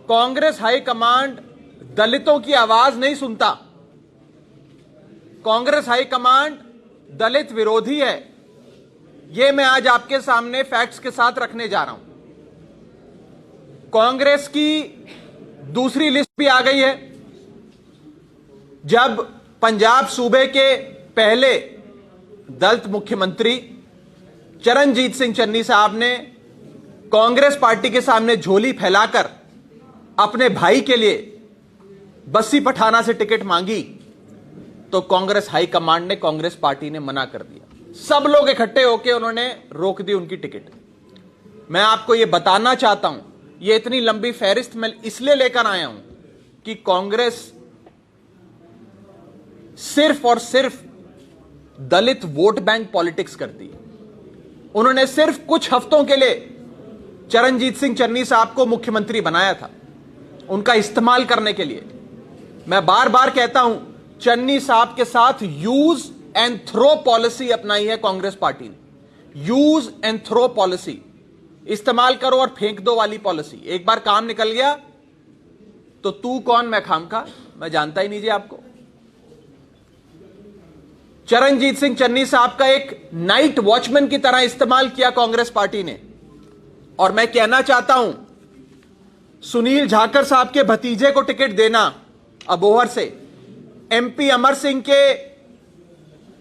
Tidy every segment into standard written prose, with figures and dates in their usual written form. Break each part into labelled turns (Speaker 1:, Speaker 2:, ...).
Speaker 1: Congress high command दलितों की आवाज नहीं सुनता। कांग्रेस हाईकमांड दलित विरोधी है। यह मैं आज आपके सामने फैक्ट्स के साथ रखने जा रहा हूं। कांग्रेस की दूसरी लिस्ट भी आ गई है। जब पंजाब सूबे के पहले दलित मुख्यमंत्री चरणजीत सिंह चन्नी साहब ने कांग्रेस पार्टी के सामने झोली फैलाकर अपने भाई के लिए बस्सी पठाना से टिकट मांगी, तो कांग्रेस हाईकमांड ने, कांग्रेस पार्टी ने मना कर दिया। सब लोग इकट्ठे होकर उन्होंने रोक दी उनकी टिकट। मैं आपको यह बताना चाहता हूं, यह इतनी लंबी फहरिस्त मैं इसलिए लेकर आया हूं कि कांग्रेस सिर्फ और सिर्फ दलित वोट बैंक पॉलिटिक्स करती है। उन्होंने सिर्फ कुछ हफ्तों के लिए चरणजीत सिंह चन्नी साहब को मुख्यमंत्री बनाया था, उनका इस्तेमाल करने के लिए। मैं बार बार कहता हूं, चन्नी साहब के साथ यूज एंड थ्रो पॉलिसी अपनाई है कांग्रेस पार्टी ने। यूज एंड थ्रो पॉलिसी, इस्तेमाल करो और फेंक दो वाली पॉलिसी। एक बार काम निकल गया तो तू कौन मैं खामखा, मैं जानता ही नहीं जी आपको। चरणजीत सिंह चन्नी साहब का एक नाइट वॉचमैन की तरह इस्तेमाल किया कांग्रेस पार्टी ने। और मैं कहना चाहता हूं, सुनील झाकर साहब के भतीजे को टिकट देना अबोहर से, एमपी अमर सिंह के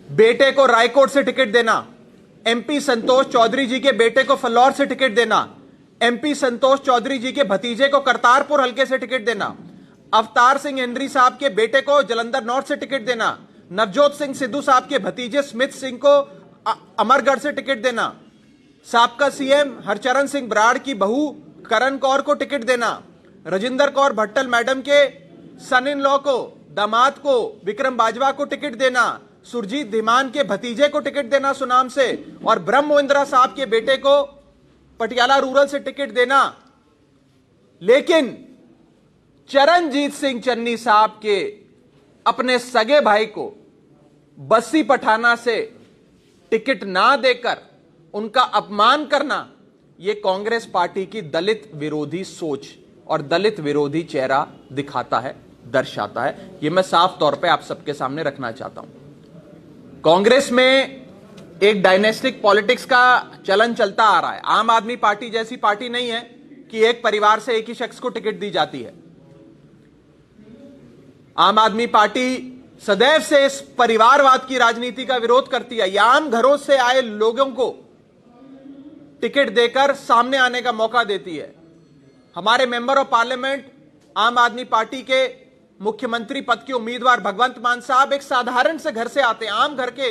Speaker 1: बेटे को रायकोट से टिकट देना, एमपी संतोष चौधरी जी के बेटे को फलौर से टिकट देना, एमपी संतोष चौधरी जी के भतीजे को करतारपुर हल्के से टिकट देना, अवतार सिंह हेनरी साहब के बेटे को जलंधर नॉर्थ से टिकट देना, नवजोत सिंह सिद्धू साहब के भतीजे स्मिथ सिंह को अमरगढ़ से टिकट देना, साबका सीएम हरचरण सिंह बराड़ की बहू करण कौर को टिकट देना, राजिंदर कौर भट्टल मैडम के सन इन लॉ को, दामाद को, विक्रम बाजवा को टिकट देना, सुरजीत धीमान के भतीजे को टिकट देना सुनाम से, और ब्रह्म मोहिंद्रा साहब के बेटे को पटियाला रूरल से टिकट देना। लेकिन चरणजीत सिंह चन्नी साहब के अपने सगे भाई को बस्सी पठाना से टिकट ना देकर उनका अपमान करना, यह कांग्रेस पार्टी की दलित विरोधी सोच और दलित विरोधी चेहरा दिखाता है, दर्शाता है। यह मैं साफ तौर पे आप सबके सामने रखना चाहता हूं। कांग्रेस में एक डायनेस्टिक पॉलिटिक्स का चलन चलता आ रहा है। आम आदमी पार्टी जैसी पार्टी नहीं है कि एक परिवार से एक ही शख्स को टिकट दी जाती है। आम आदमी पार्टी सदैव से इस परिवारवाद की राजनीति का विरोध करती है। यह आम घरों से आए लोगों को टिकट देकर सामने आने का मौका देती है। हमारे मेंबर ऑफ पार्लियामेंट आम आदमी पार्टी के मुख्यमंत्री पद के उम्मीदवार भगवंत मान साहब एक साधारण से घर से आते हैं, आम घर के,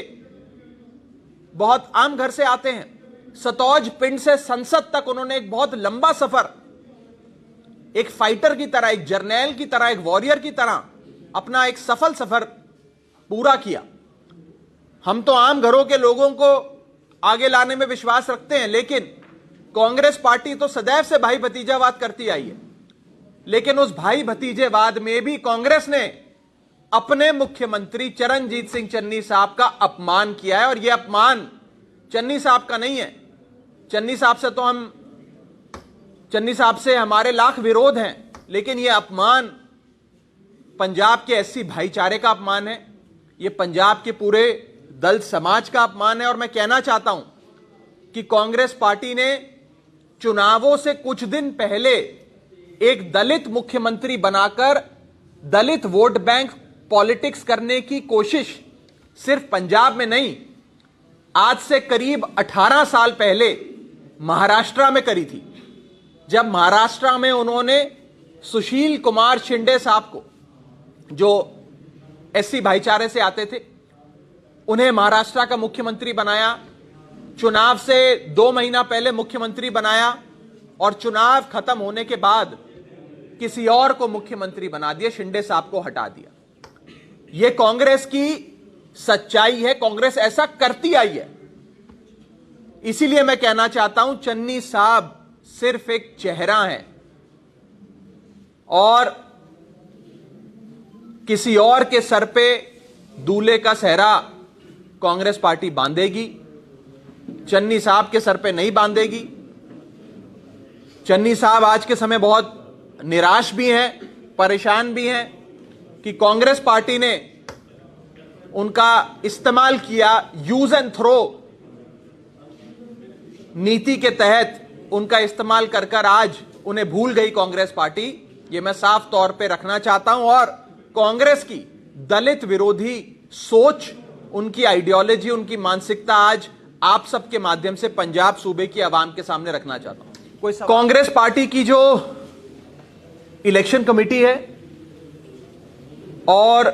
Speaker 1: बहुत आम घर से आते हैं। सतौज पिंड से संसद तक उन्होंने एक बहुत लंबा सफर, एक फाइटर की तरह, एक जर्नैल की तरह, एक वॉरियर की तरह अपना एक सफल सफर पूरा किया। हम तो आम घरों के लोगों को आगे लाने में विश्वास रखते हैं, लेकिन कांग्रेस पार्टी तो सदैव से भाई भतीजावाद करती आई है। लेकिन उस भाई भतीजेवाद में भी कांग्रेस ने अपने मुख्यमंत्री चरणजीत सिंह चन्नी साहब का अपमान किया है। और यह अपमान चन्नी साहब का नहीं है। चन्नी साहब से हमारे लाख विरोध हैं, लेकिन यह अपमान पंजाब के एससी भाईचारे का अपमान है, यह पंजाब के पूरे दलित समाज का अपमान है। और मैं कहना चाहता हूं कि कांग्रेस पार्टी ने चुनावों से कुछ दिन पहले एक दलित मुख्यमंत्री बनाकर दलित वोट बैंक पॉलिटिक्स करने की कोशिश सिर्फ पंजाब में नहीं, आज से करीब 18 साल पहले महाराष्ट्र में करी थी। जब महाराष्ट्र में उन्होंने सुशील कुमार शिंदे साहब को, जो एससी भाईचारे से आते थे, उन्हें महाराष्ट्र का मुख्यमंत्री बनाया। चुनाव से 2 महीना पहले मुख्यमंत्री बनाया और चुनाव खत्म होने के बाद किसी और को मुख्यमंत्री बना दिया, शिंदे साहब को हटा दिया। यह कांग्रेस की सच्चाई है, कांग्रेस ऐसा करती आई है। इसीलिए मैं कहना चाहता हूं, चन्नी साहब सिर्फ एक चेहरा है और किसी और के सर पे दूल्हे का सेहरा कांग्रेस पार्टी बांधेगी, चन्नी साहब के सर पे नहीं बांधेगी। चन्नी साहब आज के समय बहुत निराश भी हैं, परेशान भी हैं कि कांग्रेस पार्टी ने उनका इस्तेमाल किया, यूज एंड थ्रो नीति के तहत उनका इस्तेमाल कर कर आज उन्हें भूल गई कांग्रेस पार्टी। यह मैं साफ तौर पे रखना चाहता हूं और कांग्रेस की दलित विरोधी सोच, उनकी आइडियोलॉजी, उनकी मानसिकता आज आप सबके माध्यम से पंजाब सूबे की आवाम के सामने रखना चाहता हूं। कांग्रेस पार्टी की जो इलेक्शन कमेटी है और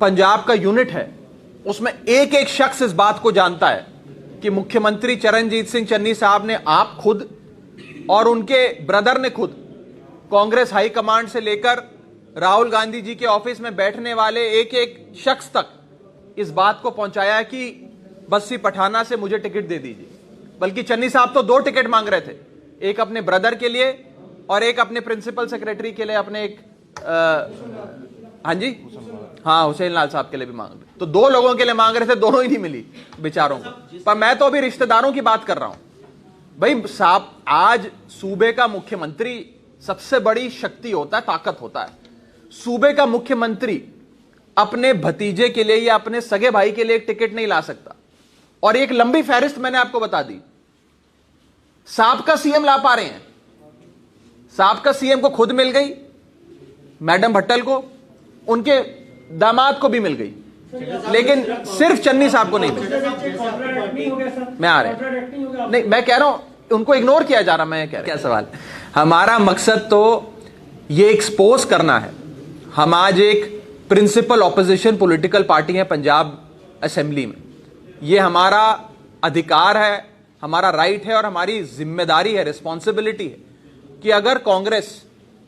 Speaker 1: पंजाब का यूनिट है, उसमें एक एक शख्स इस बात को जानता है कि मुख्यमंत्री चरणजीत सिंह चन्नी साहब ने, आप खुद और उनके ब्रदर ने खुद कांग्रेस हाईकमांड से लेकर राहुल गांधी जी के ऑफिस में बैठने वाले एक एक शख्स तक इस बात को पहुंचाया कि बस्सी पठाना से मुझे टिकट दे दीजिए। बल्कि चन्नी साहब तो 2 टिकट मांग रहे थे, एक अपने ब्रदर के लिए और एक अपने प्रिंसिपल सेक्रेटरी के लिए, अपने एक हाँ जी, हाँ, हुसैन लाल साहब के लिए भी मांग रहे, तो 2 लोगों के लिए मांग रहे थे, दोनों ही नहीं मिली बेचारों को। पर मैं तो अभी रिश्तेदारों की बात कर रहा हूं। भाई साहब, आज सूबे का मुख्यमंत्री सबसे बड़ी शक्ति होता है, ताकत होता है। सूबे का मुख्यमंत्री अपने भतीजे के लिए या अपने सगे भाई के लिए एक टिकट नहीं ला सकता। और एक लंबी फहरिस्त मैंने आपको बता दी। साबका सीएम ला पा रहे हैं, साबका सीएम को खुद मिल गई, मैडम भट्टल को, उनके दामाद को भी मिल गई, लेकिन सिर्फ चन्नी साहब को नहीं मिली। मैं आ रहे नहीं, मैं कह रहा हूं उनको इग्नोर किया जा रहा। मैं कह रहा क्या सवाल, हमारा मकसद तो ये एक्सपोज करना है। हम आज एक प्रिंसिपल ऑपोजिशन पॉलिटिकल पार्टी है पंजाब असेंबली में। ये हमारा अधिकार है, हमारा राइट है और हमारी जिम्मेदारी है, रिस्पॉन्सिबिलिटी है कि अगर कांग्रेस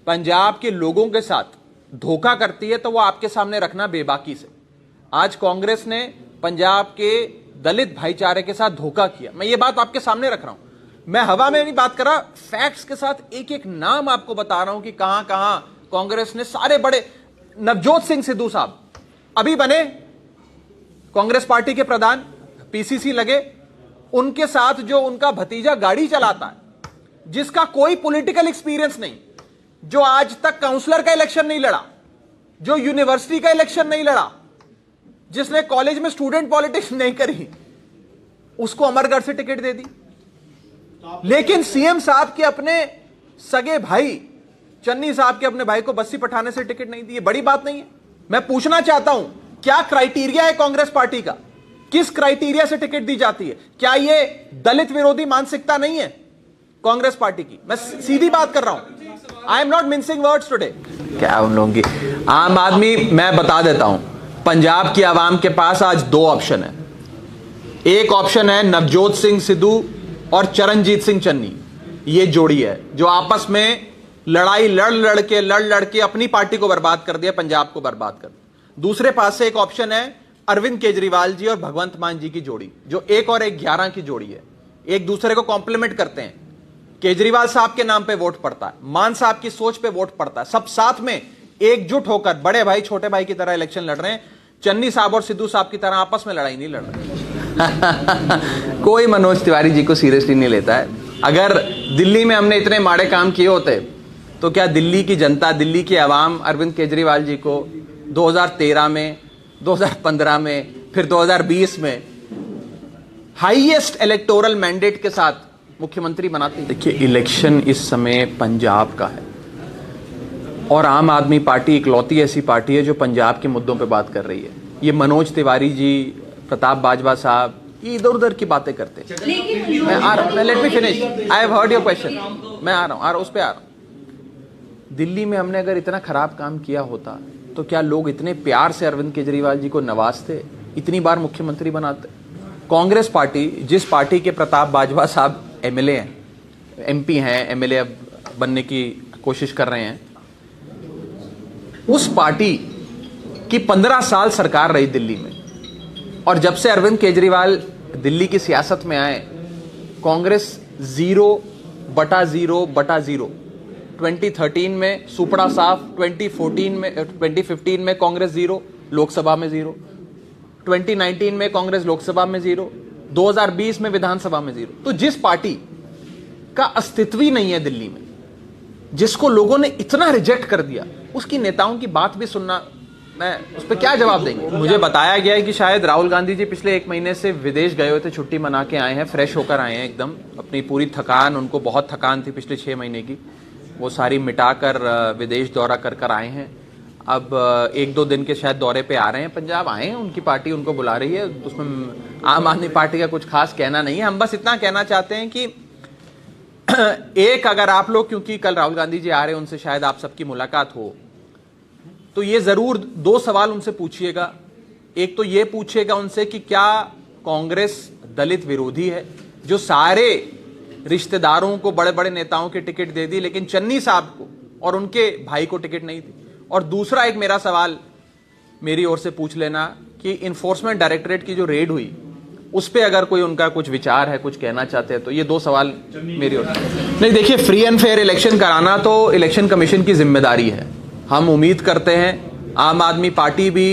Speaker 1: पंजाब के लोगों के साथ धोखा करती है तो वो आपके सामने रखना बेबाकी से। आज कांग्रेस ने पंजाब के दलित भाईचारे के साथ धोखा किया, मैं ये बात आपके सामने रख रहा हूं। मैं हवा में नहीं बात कर रहा, फैक्ट्स के साथ एक एक नाम आपको बता रहा हूं कि कहां कहां कांग्रेस ने सारे बड़े, नवजोत सिंह सिद्धू साहब अभी बने कांग्रेस पार्टी के प्रधान, पीसीसी लगे, उनके साथ जो उनका भतीजा गाड़ी चलाता है, जिसका कोई पॉलिटिकल एक्सपीरियंस नहीं, जो आज तक काउंसलर का इलेक्शन नहीं लड़ा, जो यूनिवर्सिटी का इलेक्शन नहीं लड़ा, जिसने कॉलेज में स्टूडेंट पॉलिटिक्स नहीं करी, उसको अमरगढ़ से टिकट दे दी। लेकिन सीएम साहब के अपने सगे भाई चन्नी साहब के अपने भाई को बस्सी पठाने से टिकट नहीं दी। ये बड़ी बात नहीं है। मैं पूछना चाहता हूं, क्या क्राइटेरिया है कांग्रेस पार्टी का? किस क्राइटेरिया से टिकट दी जाती है? क्या ये दलित विरोधी मानसिकता नहीं है कांग्रेस पार्टी की? मैं सीधी बात कर रहा हूं, I am not mincing words today. क्या उन लोगों की आम आदमी, मैं बता देता हूं, पंजाब की आवाम के पास आज 2 ऑप्शन है। एक ऑप्शन है नवजोत सिंह सिद्धू और चरणजीत सिंह चन्नी, ये जोड़ी है जो आपस में लड़ाई लड़ लड़ के अपनी पार्टी को बर्बाद कर दिया, पंजाब को बर्बाद कर दिया। दूसरे पास से एक ऑप्शन है अरविंद केजरीवाल जी और भगवंत मान जी की जोड़ी, जो 1 और 1 11 की जोड़ी है, एक दूसरे को कॉम्प्लीमेंट करते हैं। केजरीवाल साहब के नाम पे वोट पड़ता है, मान साहब की सोच पे वोट पड़ता है, सब साथ में एकजुट होकर बड़े भाई छोटे भाई की तरह इलेक्शन लड़ रहे हैं। चन्नी साहब और सिद्धू साहब की तरह आपस में लड़ाई नहीं लड़ रहे। कोई मनोज तिवारी जी को सीरियसली नहीं लेता है। अगर दिल्ली में हमने इतने माड़े काम किए होते तो क्या दिल्ली की जनता, दिल्ली की आवाम अरविंद केजरीवाल जी को 2013 में, 2015 में, फिर 2020 में हाईएस्ट इलेक्टोरल मैंडेट के साथ मुख्यमंत्री बनाती? देखिए, इलेक्शन इस समय पंजाब का है और आम आदमी पार्टी इकलौती ऐसी पार्टी है जो पंजाब के मुद्दों पे बात कर रही है। ये मनोज तिवारी जी, प्रताप बाजवा साहब, ये इधर उधर की बातें करते हैं। मैं आ रहा हूं, let me finish, I have heard your question. मैं आ रहा हूं, उस पे आ रहा हूं। दिल्ली में हमने अगर इतना खराब काम किया होता तो क्या लोग इतने प्यार से अरविंद केजरीवाल जी को नवाजते, इतनी बार मुख्यमंत्री बनाते? कांग्रेस पार्टी, जिस पार्टी के प्रताप बाजवा साहब एमएलए हैं, एमपी हैं, एमएलए अब बनने की कोशिश कर रहे हैं, उस पार्टी की 15 साल सरकार रही दिल्ली में। और जब से अरविंद केजरीवाल दिल्ली की सियासत में आए, कांग्रेस 0/0/0। 2013 में सुपड़ा साफ, 2015 में कांग्रेस 0, लोकसभा में 0, 2019 में कांग्रेस लोकसभा में 0, 2020 में विधानसभा में 0। तो जिस पार्टी का अस्तित्व ही नहीं है दिल्ली में, जिसको लोगों ने इतना रिजेक्ट कर दिया, उसकी नेताओं की बात भी सुनना, मैं उस पर क्या जवाब देंगे? मुझे बताया गया है कि शायद राहुल गांधी जी पिछले 1 महीने से विदेश गए हुए थे, छुट्टी मना के आए हैं, फ्रेश होकर आए हैं एकदम, अपनी पूरी थकान, उनको बहुत थकान थी पिछले 6 महीने की, वो सारी मिटाकर विदेश दौरा कर आए हैं। अब 1-2 दिन के शायद दौरे पे आ रहे हैं, पंजाब आए हैं, उनकी पार्टी उनको बुला रही है, उसमें आम आदमी पार्टी का कुछ खास कहना नहीं है। हम बस इतना कहना चाहते हैं कि एक, अगर आप लोग, क्योंकि कल राहुल गांधी जी आ रहे हैं, उनसे शायद आप सबकी मुलाकात हो, तो ये जरूर 2 सवाल उनसे पूछिएगा। एक तो ये पूछिएगा उनसे कि क्या कांग्रेस दलित विरोधी है, जो सारे रिश्तेदारों को, बड़े बड़े नेताओं के टिकट दे दी, लेकिन चन्नी साहब को और उनके भाई को टिकट नहीं दी। और दूसरा एक मेरा सवाल मेरी ओर से पूछ लेना कि इन्फोर्समेंट डायरेक्टरेट की जो रेड हुई, उस पर अगर कोई उनका कुछ विचार है, कुछ कहना चाहते हैं, तो ये 2 सवाल मेरी ओर से। नहीं, देखिए, फ्री एंड फेयर इलेक्शन कराना तो इलेक्शन कमीशन की जिम्मेदारी है। हम उम्मीद करते हैं आम आदमी पार्टी भी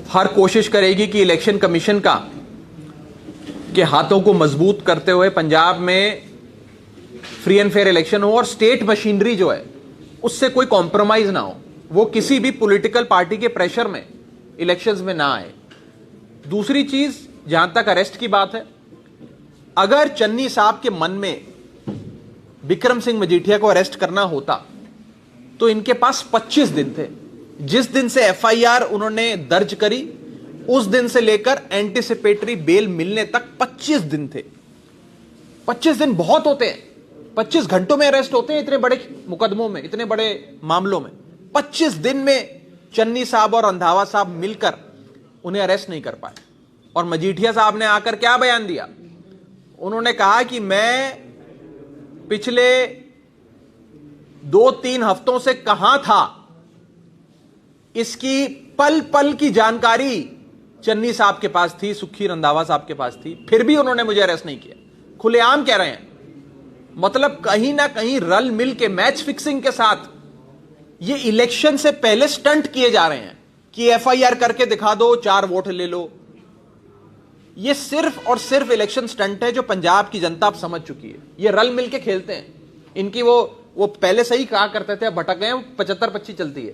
Speaker 1: हर कोशिश करेगी कि इलेक्शन कमीशन के हाथों को मजबूत करते हुए पंजाब में फ्री एंड फेयर इलेक्शन हो, और स्टेट मशीनरी जो है उससे कोई कॉम्प्रोमाइज ना हो, वो किसी भी पॉलिटिकल पार्टी के प्रेशर में इलेक्शंस में ना आए। दूसरी चीज, जहां तक अरेस्ट की बात है, अगर चन्नी साहब के मन में विक्रम सिंह मजीठिया को अरेस्ट करना होता तो इनके पास 25 दिन थे। जिस दिन से एफआईआर उन्होंने दर्ज करी, उस दिन से लेकर एंटीसिपेटरी बेल मिलने तक 25 दिन थे। 25 दिन बहुत होते हैं, 25 घंटों में अरेस्ट होते हैं इतने बड़े मुकदमों में, इतने बड़े मामलों में। 25 दिन में चन्नी साहब और रंधावा साहब मिलकर उन्हें अरेस्ट नहीं कर पाए। और मजीठिया साहब ने आकर क्या बयान दिया? उन्होंने कहा कि मैं पिछले 2-3 हफ्तों से कहां था, इसकी पल पल की जानकारी चन्नी साहब के पास थी, सुखी रंधावा साहब के पास थी, फिर भी उन्होंने मुझे अरेस्ट नहीं किया। खुलेआम कह रहे हैं। मतलब कहीं ना कहीं रल मिल के, मैच फिक्सिंग के साथ ये इलेक्शन से पहले स्टंट किए जा रहे हैं कि एफआईआर करके दिखा दो, 4 वोट ले लो। ये सिर्फ और सिर्फ इलेक्शन स्टंट है, जो पंजाब की जनता अब समझ चुकी है। ये रल मिल के खेलते हैं। इनकी वो पहले से ही कहा करते थे, अब भटक गए, 75-25 चलती है।